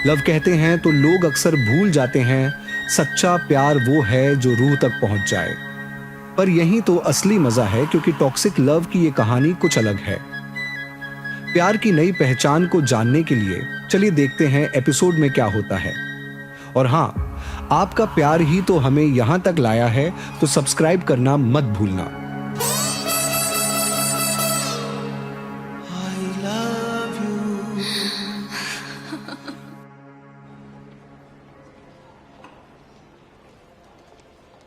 Love कहते हैं तो लोग अक्सर भूल जाते हैं सच्चा प्यार वो है जो रूह तक पहुंच जाए। पर यही तो असली मजा है, क्योंकि टॉक्सिक लव की ये कहानी कुछ अलग है। प्यार की नई पहचान को जानने के लिए चलिए देखते हैं एपिसोड में क्या होता है। और हाँ, आपका प्यार ही तो हमें यहां तक लाया है, तो सब्सक्राइब करना मत भूलना।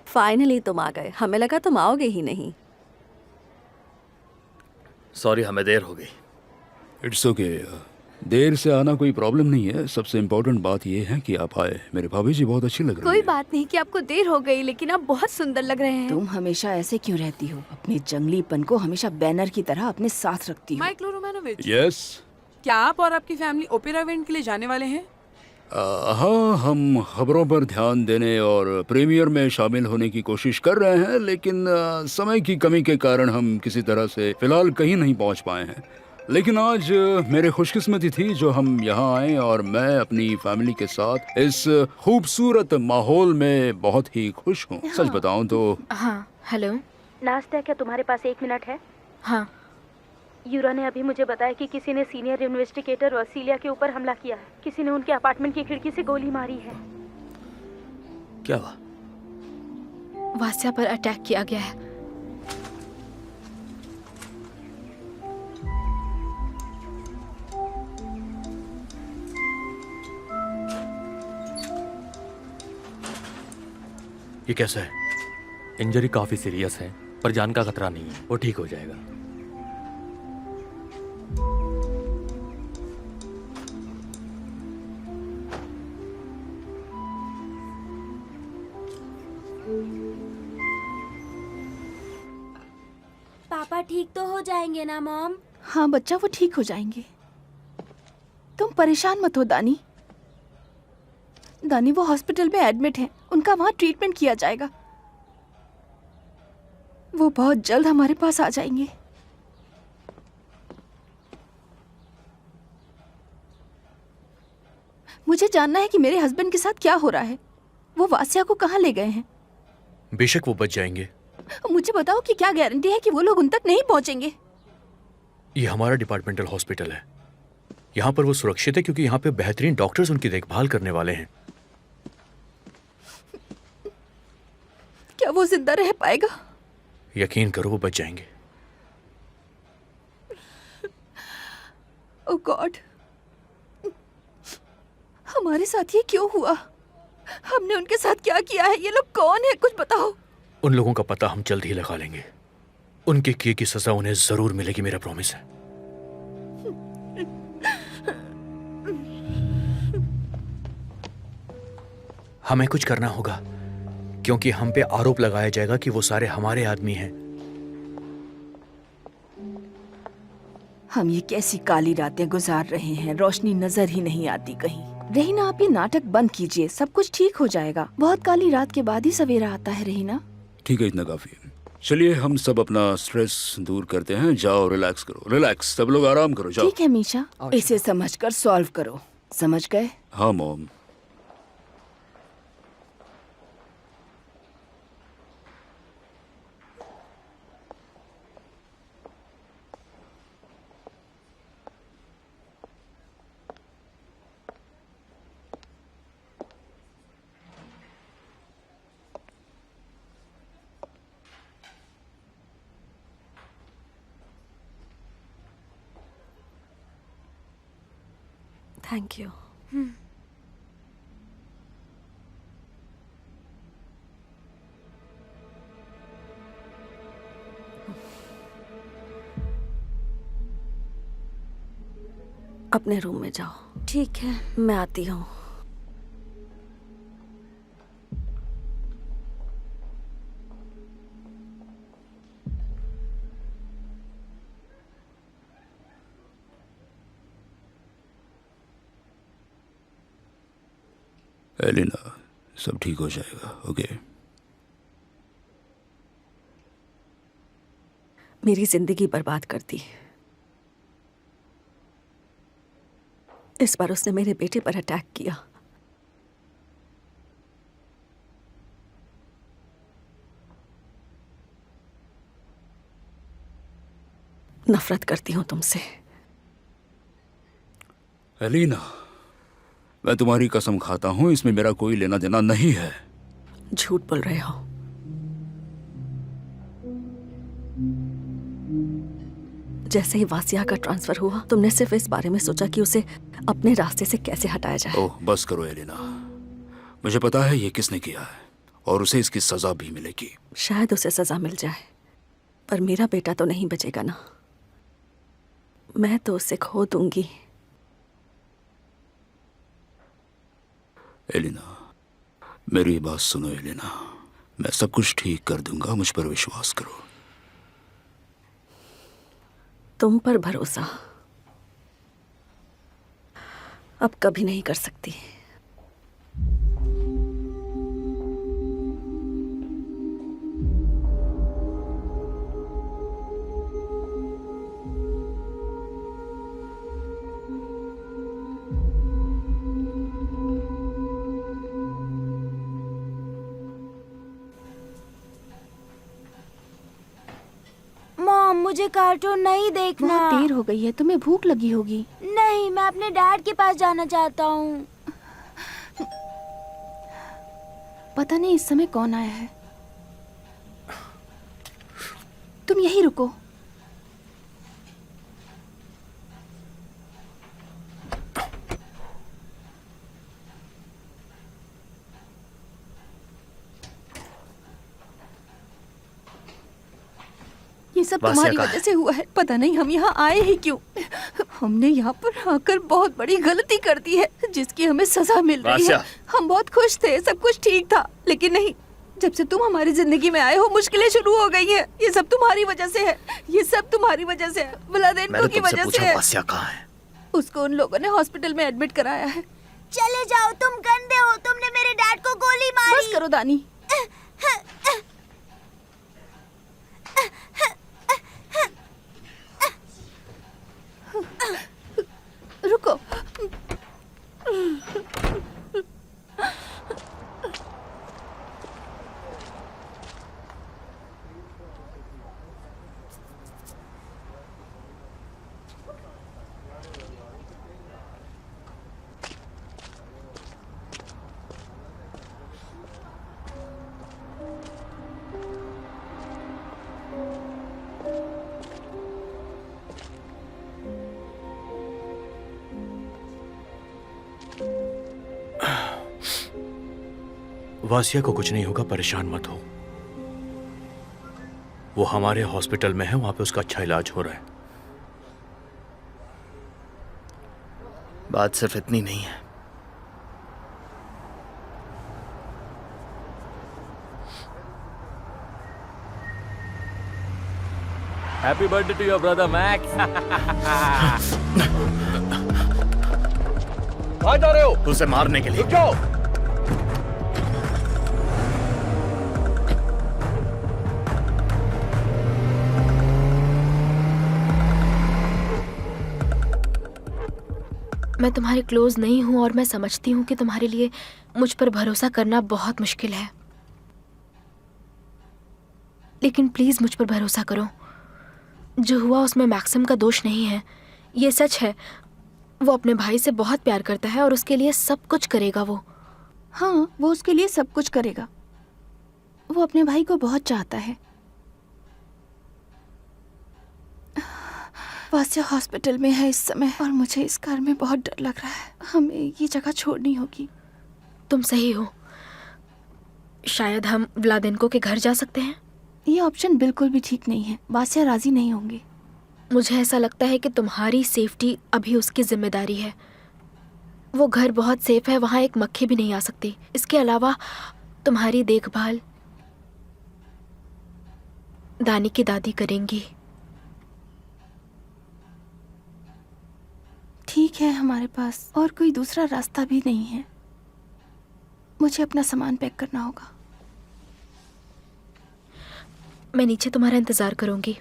फाइनली तुम आ गए, हमें लगा तुम आओगे ही नहीं। सॉरी, हमें देर हो गई। It's okay. देर से आना कोई प्रॉब्लम नहीं है। सबसे इम्पोर्टेंट बात यह है कि आप आए। मेरे भाभी जी बहुत अच्छी लग रही कोई है। बात नहीं कि आपको देर हो गई, लेकिन आप बहुत सुंदर लग रहे हैं। तुम हमेशा ऐसे क्यों रहती हो? अपने जंगलीपन को हमेशा बैनर की तरह अपने साथ रखती हो। Michael Romanovich, yes. क्या आप और आपकी फैमिली ओपेरा इवेंट के लिए जाने वाले हैं? हाँ, हम खबरों पर ध्यान देने और प्रीमियर में शामिल होने की कोशिश कर रहे हैं, लेकिन समय की कमी के कारण हम किसी तरह से फिलहाल कहीं नहीं पहुंच पाए हैं। लेकिन आज मेरे खुशकिस्मती थी जो हम यहाँ आए, और मैं अपनी फैमिली के साथ इस खूबसूरत माहौल में बहुत ही खुश हूँ। सच बताऊं तो। हाँ, हेलो नाश्ता, क्या तुम्हारे पास 1 मिनट है? हाँ। यूरा ने अभी मुझे बताया कि किसी ने सीनियर इन्वेस्टिगेटर वसीलिया के ऊपर हमला किया है। किसी ने उनके अपार्टमेंट की खिड़की से गोली मारी है। क्या हुआ? वास्या पर अटैक किया गया है। ये कैसा है? इंजरी काफी सीरियस है, पर जान का खतरा नहीं है, वो ठीक हो जाएगा। पापा ठीक तो हो जाएंगे ना मॉम? हाँ बच्चा, वो ठीक हो जाएंगे। तुम परेशान मत हो दानी। दानी, वो हॉस्पिटल में एडमिट हैं। उनका वहाँ ट्रीटमेंट किया जाएगा। वो बहुत जल्द हमारे पास आ जाएंगे। मुझे जानना है कि मेरे हस्बैंड के साथ क्या हो रहा है। वो वास्या को कहाँ ले गए हैं? बेशक वो बच जाएंगे। मुझे बताओ कि क्या गारंटी है कि वो लोग उन तक नहीं पहुंचेंगे? ये हमारा डिपार्टमेंटल हॉस्पिटल है। यहाँ पर वो सुरक्षित है क्योंकि यहाँ पे बेहतरीन डॉक्टर्स उनकी देखभाल करने वाले हैं। क्या वो जिंदा रह पाएगा? यकीन करो, वो बच जाएंगे। ओह गॉड, हमारे साथ ये क्यों हुआ? हमने उनके साथ क्या किया है? ये लोग कौन है? कुछ बताओ। उन लोगों का पता हम जल्द ही लगा लेंगे। उनके किए की सजा उन्हें जरूर मिलेगी, मेरा प्रॉमिस है। हमें कुछ करना होगा, क्योंकि हम पे आरोप लगाया जाएगा कि वो सारे हमारे आदमी हैं। हम ये कैसी काली रातें गुजार रहे हैं, रोशनी नजर ही नहीं आती कहीं। रहीना, आप ये नाटक बंद कीजिए, सब कुछ ठीक हो जाएगा। बहुत काली रात के बाद ही सवेरा आता है। रहीना, ठीक है, इतना काफी है। चलिए हम सब अपना स्ट्रेस दूर करते हैं। जाओ, रिलैक्स करो। रिलैक्स, सब लोग आराम करो। जाओ। ठीक है मीशा, इसे समझकर सॉल्व करो। समझ गए? हाँ मॉम। Thank you. अपने रूम में जाओ। ठीक है। मैं आती हूँ। एलिना, सब ठीक हो जाएगा। ओके। मेरी जिंदगी बर्बाद कर दी। इस बार उसने मेरे बेटे पर अटैक किया। नफरत करती हूं तुमसे। एलिना, मैं तुम्हारी कसम खाता हूं, इसमें मेरा कोई लेना देना नहीं है। झूठ बोल रहे हो। जैसे ही वासिया का ट्रांसफर हुआ, तुमने सिर्फ इस बारे में सोचा कि उसे अपने रास्ते से कैसे हटाया जाए। ओह, बस करो एलिना। मुझे पता है ये किसने किया है और उसे इसकी सजा भी मिलेगी। शायद उसे सजा मिल जाए, पर मेरा बेटा तो नहीं बचेगा ना। मैं तो उसे खो दूंगी। एलिना, मेरी बात सुनो एलिना, मैं सब कुछ ठीक कर दूंगा, मुझ पर विश्वास करो। तुम पर भरोसा अब कभी नहीं कर सकती। मॉम, मुझे कार्टून नहीं देखना। बहुत देर हो गई है, तुम्हें भूख लगी होगी। नहीं, मैं अपने डैड के पास जाना चाहता हूँ। पता नहीं इस समय कौन आया है। तुम यहीं रुको। ये सब तुम्हारी वजह से हुआ है। पता नहीं हम यहाँ आए ही क्यों। हमने यहाँ पर आकर बहुत बड़ी गलती कर दी है, जिसकी हमें सजा मिल रही है। हम बहुत खुश थे, सब कुछ ठीक था, लेकिन नहीं, जब से तुम हमारी जिंदगी में आए हो मुश्किलें शुरू हो गई हैं। ये सब तुम्हारी वजह से है। ये सब तुम्हारी वजह से है, व्लादेन्को की वजह से है। वासिया कहाँ है? उसको उन लोगों ने हॉस्पिटल में एडमिट कराया है। चले जाओ, तुम गंदे हो। तुमने मेरे डैड को गोली मारी। बस करो दानी। रुको। वासिया को कुछ नहीं होगा, परेशान मत हो। वो हमारे हॉस्पिटल में है, वहां पे उसका अच्छा इलाज हो रहा है। बात सिर्फ इतनी नहीं है। Happy birthday to your brother Max. कहाँ जा रहे हो? उसे मारने के लिए। रुक जाओ। मैं तुम्हारे क्लोज नहीं हूँ और मैं समझती हूँ कि तुम्हारे लिए मुझ पर भरोसा करना बहुत मुश्किल है, लेकिन प्लीज मुझ पर भरोसा करो। जो हुआ उसमें मैक्सिम का दोष नहीं है, ये सच है। वो अपने भाई से बहुत प्यार करता है और उसके लिए सब कुछ करेगा। वो हाँ, वो उसके लिए सब कुछ करेगा। वो अपने भाई को बहुत चाहता है। वासिया हॉस्पिटल में है इस समय और मुझे इस घर में बहुत डर लग रहा है। हमें ये जगह छोड़नी होगी। तुम सही हो। शायद हम व्लादेन्को के घर जा सकते हैं। ये ऑप्शन बिल्कुल भी ठीक नहीं है। वासिया राजी नहीं होंगे। मुझे ऐसा लगता है कि तुम्हारी सेफ्टी अभी उसकी जिम्मेदारी है। वो घर बहुत सेफ है, वहाँ एक मक्खी भी नहीं आ सकती। इसके अलावा तुम्हारी देखभाल दानी की दादी करेंगी। ठीक है, हमारे पास और कोई दूसरा रास्ता भी नहीं है। मुझे अपना सामान पैक करना होगा। मैं नीचे तुम्हारा इंतजार करूंगी।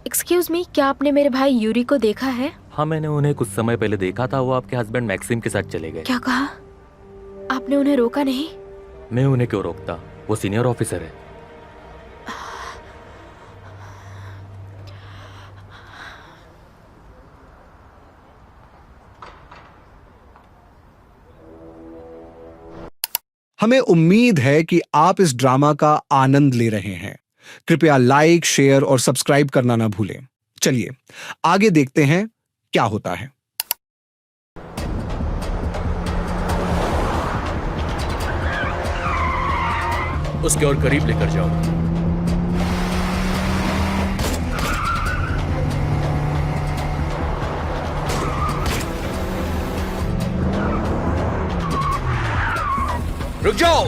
एक्सक्यूज मी, क्या आपने मेरे भाई यूरी को देखा है? हाँ, मैंने उन्हें कुछ समय पहले देखा था। वो आपके हस्बैंड मैक्सिम के साथ चले गए। क्या कहा? आपने उन्हें रोका नहीं? मैं उन्हें क्यों रोकता? वो सीनियर ऑफिसर है। हमें उम्मीद है कि आप इस ड्रामा का आनंद ले रहे हैं। कृपया लाइक, शेयर और सब्सक्राइब करना ना भूलें। चलिए आगे देखते हैं क्या होता है। उसके और करीब लेकर जाओ। रुक जाओ।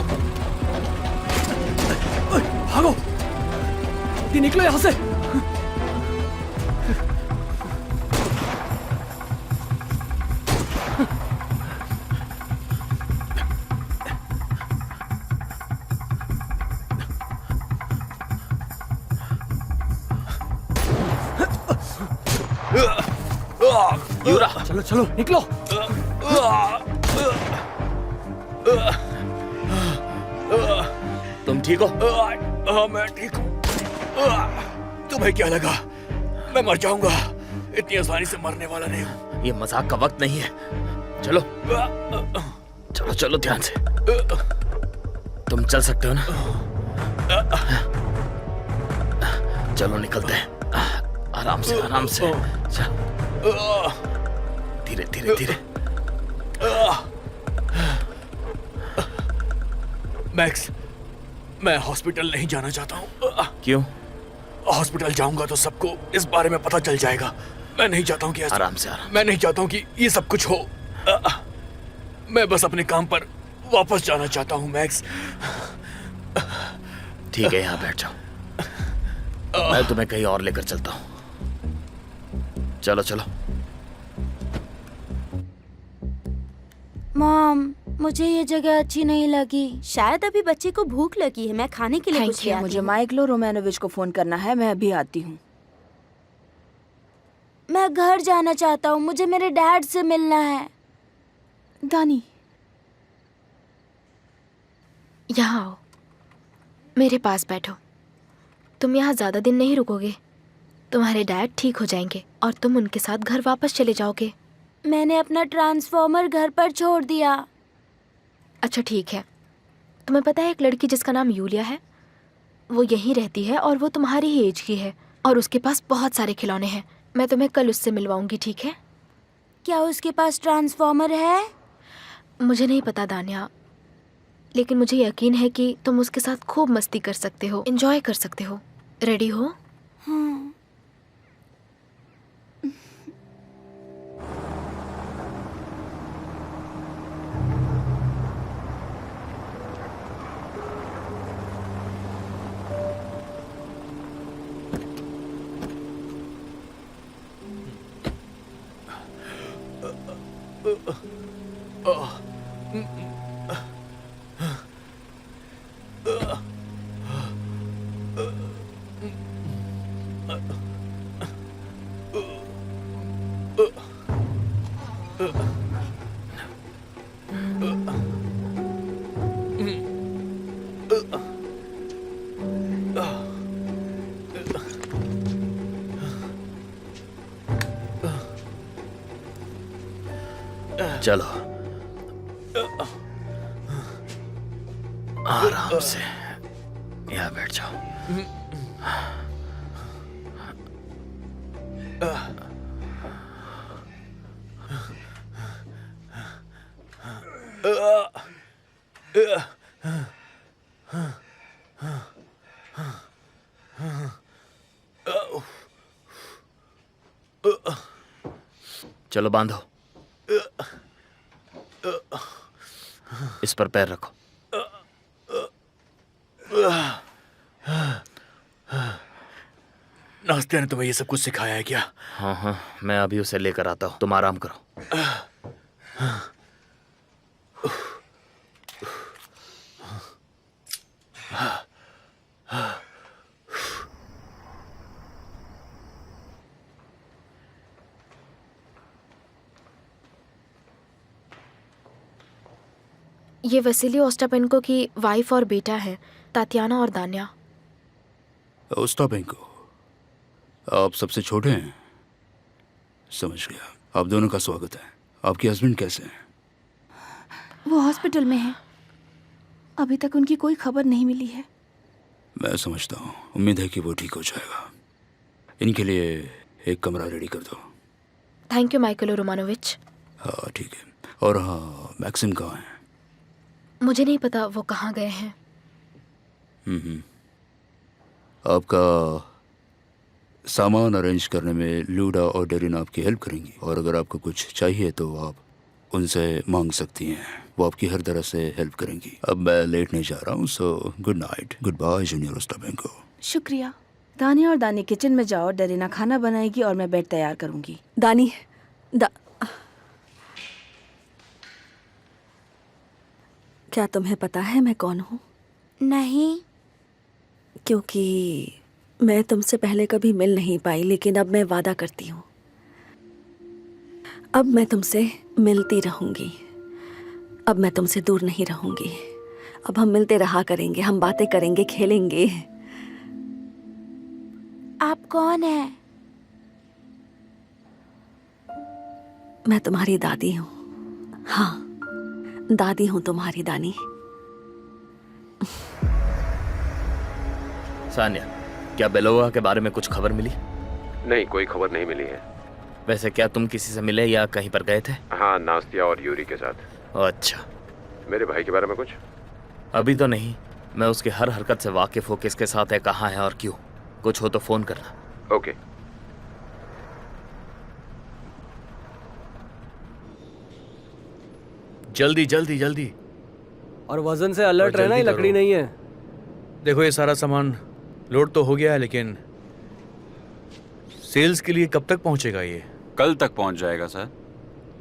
भागो, ये निकलो यहाँ से। यूरा, चलो चलो निकलो। तुम ठीक हो? हाँ, मैं ठीक हूँ। तुम्हें क्या लगा मैं मर जाऊंगा? इतनी आसानी से मरने वाला नहीं हूँ। ये मजाक का वक्त नहीं है। चलो चलो चलो, ध्यान से। तुम चल सकते हो ना? चलो निकलते हैं। आराम से आराम से। धीरे धीरे धीरे। मैक्स, मैं हॉस्पिटल नहीं जाना चाहता हूँ। क्यों? हॉस्पिटल जाऊंगा तो सबको इस बारे में पता चल जाएगा। मैं नहीं चाहता हूँ कि आराम से आराम। मैं नहीं चाहता हूँ कि ये सब कुछ हो। मैं बस अपने काम पर वापस जाना चाहता हूँ मैक्स। ठीक है, यहाँ बैठ जाओ। मैं तुम्हें कहीं और लेकर चलता हूँ। चलो चलो। मॉम, मुझे ये जगह अच्छी नहीं लगी। शायद अभी बच्चे को भूख लगी है। मैं खाने के लिए कुछ ले आती मुझे हूँ। माइकलो रोमानोविच को फोन करना है। मैं अभी आती हूँ। मैं घर जाना चाहता हूँ। मुझे मेरे डैड से मिलना है। दानी, यहाँ आओ, मेरे पास बैठो। तुम यहाँ ज्यादा दिन नहीं रुकोगे। तुम्हारे डैड ठीक हो जाएंगे और तुम उनके साथ घर वापस चले जाओगे। मैंने अपना ट्रांसफॉर्मर घर पर छोड़ दिया। अच्छा ठीक है। तुम्हें पता है एक लड़की जिसका नाम यूलिया है, वो यहीं रहती है और वो तुम्हारी ही एज की है और उसके पास बहुत सारे खिलौने हैं। मैं तुम्हें कल उससे मिलवाऊंगी, ठीक है? क्या उसके पास ट्रांसफॉर्मर है? मुझे नहीं पता दानिया, लेकिन मुझे यकीन है कि तुम उसके साथ खूब मस्ती कर सकते हो, एंजॉय कर सकते हो। रेडी हो? हाँ। चलो आराम से यहाँ बैठ जाओ। चलो बांधो। इस पर पैर रखो। नाश्ते ने तुम्हें ये सब कुछ सिखाया है क्या? हाँ हाँ, मैं अभी उसे लेकर आता हूँ। तुम आराम करो। ये वसीली ओस्टापेंको की वाइफ और बेटा है, तातियाना और दान्या। ओस्टापेंको, आप सबसे छोटे हैं? समझ गया। आप दोनों का स्वागत है। आपके हस्बैंड कैसे हैं? वो हॉस्पिटल में है, अभी तक उनकी कोई खबर नहीं मिली है। मैं समझता हूँ, उम्मीद है कि वो ठीक हो जाएगा। इनके लिए एक कमरा रेडी कर दो। Thank you Michael Romanovich. हाँ ठीक है। और हाँ, मैक्सिम कहाँ है? मुझे नहीं पता वो कहाँ गए हैं। आपका सामान अरेंज करने में लूडा और डेरिन आपकी हेल्प करेंगी, और अगर आपको कुछ चाहिए तो आप उनसे मांग सकती हैं। वो आपकी हर तरह से हेल्प करेंगी। अब मैं लेटने जा रहा हूँ, so good night, good bye junior Ostapenko. शुक्रिया। दानिया और दानी किचन में जाओ, डेरिना खाना बनाएगी और मैं बेड तैयार करूंगी। दानी, क्या तुम्हें पता है मैं कौन हूँ? नहीं। क्योंकि मैं तुमसे पहले कभी मिल नहीं पाई, लेकिन अब मैं वादा करती हूँ, अब मैं तुमसे मिलती रहूंगी। अब मैं तुमसे दूर नहीं रहूंगी। अब हम मिलते रहा करेंगे, हम बातें करेंगे, खेलेंगे। आप कौन है? मैं तुम्हारी दादी हूँ। हाँ, दादी हूँ तुम्हारी, दानी। सान्या, क्या बेलोवा के बारे में कुछ खबर मिली? नहीं, कोई खबर नहीं मिली है। वैसे क्या तुम किसी से मिले या कहीं पर गए थे? हाँ, नास्तिया और यूरी के साथ। अच्छा। मेरे भाई के बारे में कुछ? अभी तो नहीं। मैं उसकी हर हरकत से वाकिफ हूँ, किसके साथ है, कहाँ है और क्यों। कुछ हो तो फोन करना। ओके। जल्दी जल्दी जल्दी। और वजन से अलर्ट रहना, ही लकड़ी नहीं है। देखो, ये सारा सामान लोड तो हो गया है, लेकिन सेल्स के लिए कब तक पहुंचेगा ये? कल तक पहुंच जाएगा सर।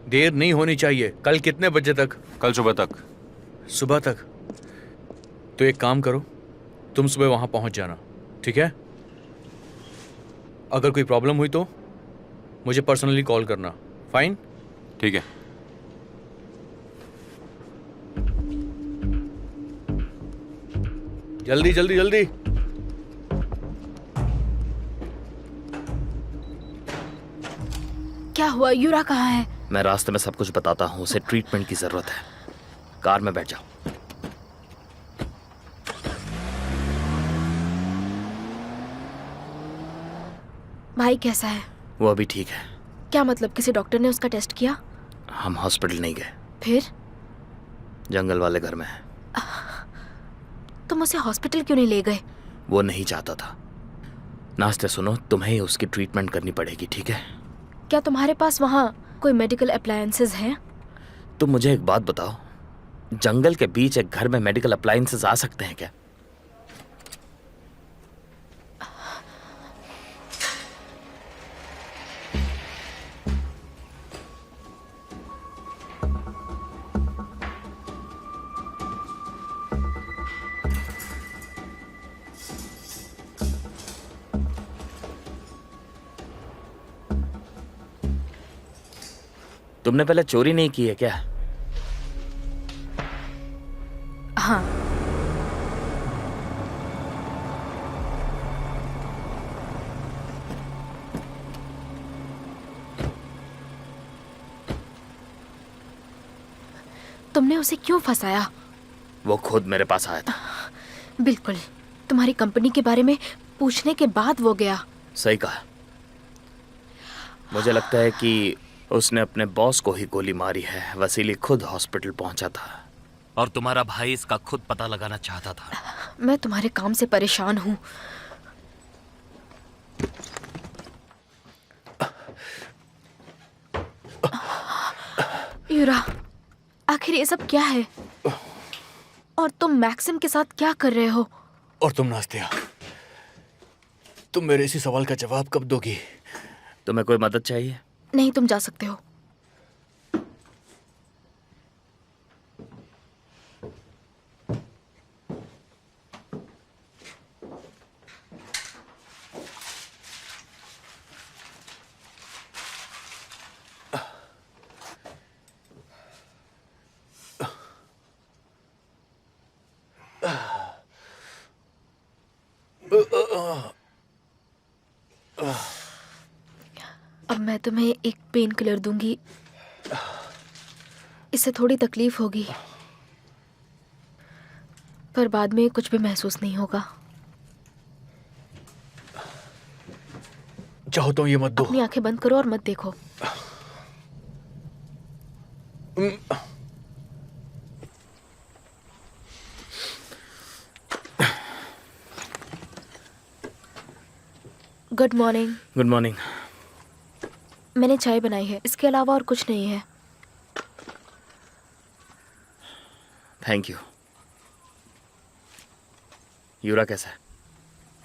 देर नहीं होनी चाहिए। कल कितने बजे तक? कल सुबह तक। सुबह तक? तो एक काम करो, तुम सुबह वहां पहुंच जाना, ठीक है? अगर कोई प्रॉब्लम हुई तो मुझे पर्सनली कॉल करना। फाइन? ठीक है। जल्दी जल्दी जल्दी। क्या हुआ? यूरा कहाँ है? मैं रास्ते में सब कुछ बताता हूँ, उसे ट्रीटमेंट की जरूरत है। कार में बैठ जाओ। भाई कैसा है? वो अभी ठीक है। क्या मतलब, किसी डॉक्टर ने उसका टेस्ट किया? हम हॉस्पिटल नहीं गए। फिर? जंगल वाले घर में है। तुम उसे हॉस्पिटल क्यों नहीं ले गए? वो नहीं चाहता था। नाश्ते सुनो, तुम्हें ही उसकी ट्रीटमेंट करनी पड़ेगी, ठीक है? क्या तुम्हारे पास वहाँ कोई मेडिकल अप्लायंसेस हैं? तुम मुझे एक बात बताओ, जंगल के बीच एक घर में मेडिकल अप्लायंसेस आ सकते हैं क्या? तुमने पहले चोरी नहीं की है क्या? हाँ। तुमने उसे क्यों फंसाया? वो खुद मेरे पास आया था। बिल्कुल, तुम्हारी कंपनी के बारे में पूछने के बाद वो गया। सही कहा। मुझे लगता है कि उसने अपने बॉस को ही गोली मारी है। वसीली खुद हॉस्पिटल पहुंचा था और तुम्हारा भाई इसका खुद पता लगाना चाहता था। मैं तुम्हारे काम से परेशान हूँ। यूरा, आखिर ये सब क्या है? और तुम मैक्सिम के साथ क्या कर रहे हो? और तुम नास्तिया, तुम मेरे इसी सवाल का जवाब कब दोगी? तुम्हें कोई मदद चाहिए? नहीं, तुम जा सकते हो। अब मैं तुम्हें एक पेन किलर दूंगी, इससे थोड़ी तकलीफ होगी, पर बाद में कुछ भी महसूस नहीं होगा। चाहो तो ये मत दो। अपनी आंखें बंद करो और मत देखो। Good morning. Good morning. मैंने चाय बनाई है, इसके अलावा और कुछ नहीं है। Thank you. यूरा कैसा है?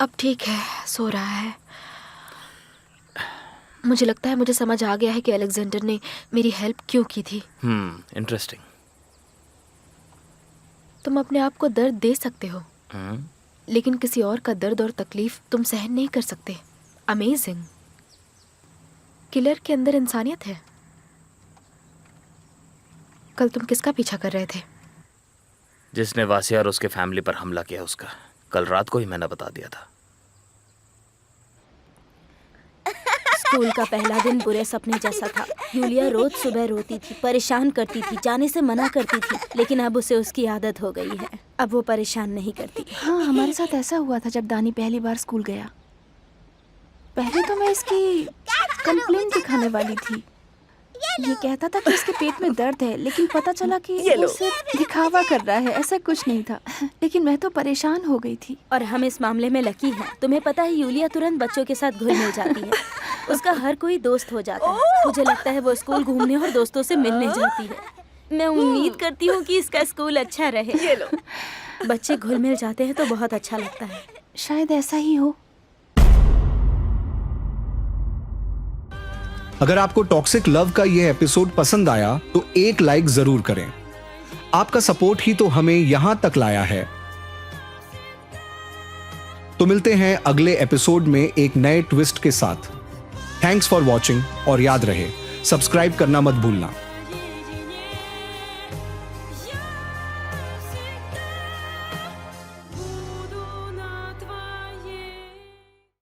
अब ठीक है, सो रहा है। मुझे लगता है मुझे समझ आ गया है कि अलेक्जेंडर ने मेरी हेल्प क्यों की थी। इंटरेस्टिंग। तुम अपने आप को दर्द दे सकते हो, लेकिन किसी और का दर्द और तकलीफ तुम सहन नहीं कर सकते। अमेजिंग। किलर के अंदर इंसानियत है। कल तुम किसका पीछा कर रहे थे? जिसने वासिया और उसके फैमिली पर हमला किया उसका। कल रात को ही मैंने बता दिया था। स्कूल का पहला दिन बुरे सपने जैसा था। यूलिया रोज सुबह रोती थी, परेशान करती थी, जाने से मना करती थी, लेकिन अब उसे उसकी आदत हो गई है। अब वो परेशान नहीं करती। हाँ, हमारे साथ ऐसा हुआ था जब दानी पहली बार स्कूल गया। पहले तो मैं इसकी कंप्लेंट दिखाने वाली थी। ये कहता था कि इसके पेट में दर्द है, लेकिन पता चला कि वो सिर्फ दिखावा कर रहा है, ऐसा कुछ नहीं था। लेकिन मैं तो परेशान हो गई थी। और हम इस मामले में लकी हैं। तुम्हें पता है यूलिया तुरंत बच्चों के साथ घुल मिल जाती है। उसका हर कोई दोस्त हो जाता है। मुझे लगता है वो स्कूल घूमने और दोस्तों से मिलने जाती है। मैं उम्मीद करती हूँ कि इसका स्कूल अच्छा रहे। बच्चे घुल मिल जाते हैं तो बहुत अच्छा लगता है। शायद ऐसा ही हो। अगर आपको टॉक्सिक लव का यह एपिसोड पसंद आया तो एक लाइक जरूर करें। आपका सपोर्ट ही तो हमें यहां तक लाया है। तो मिलते हैं अगले एपिसोड में एक नए ट्विस्ट के साथ। थैंक्स फॉर वॉचिंग और याद रहे सब्सक्राइब करना मत भूलना।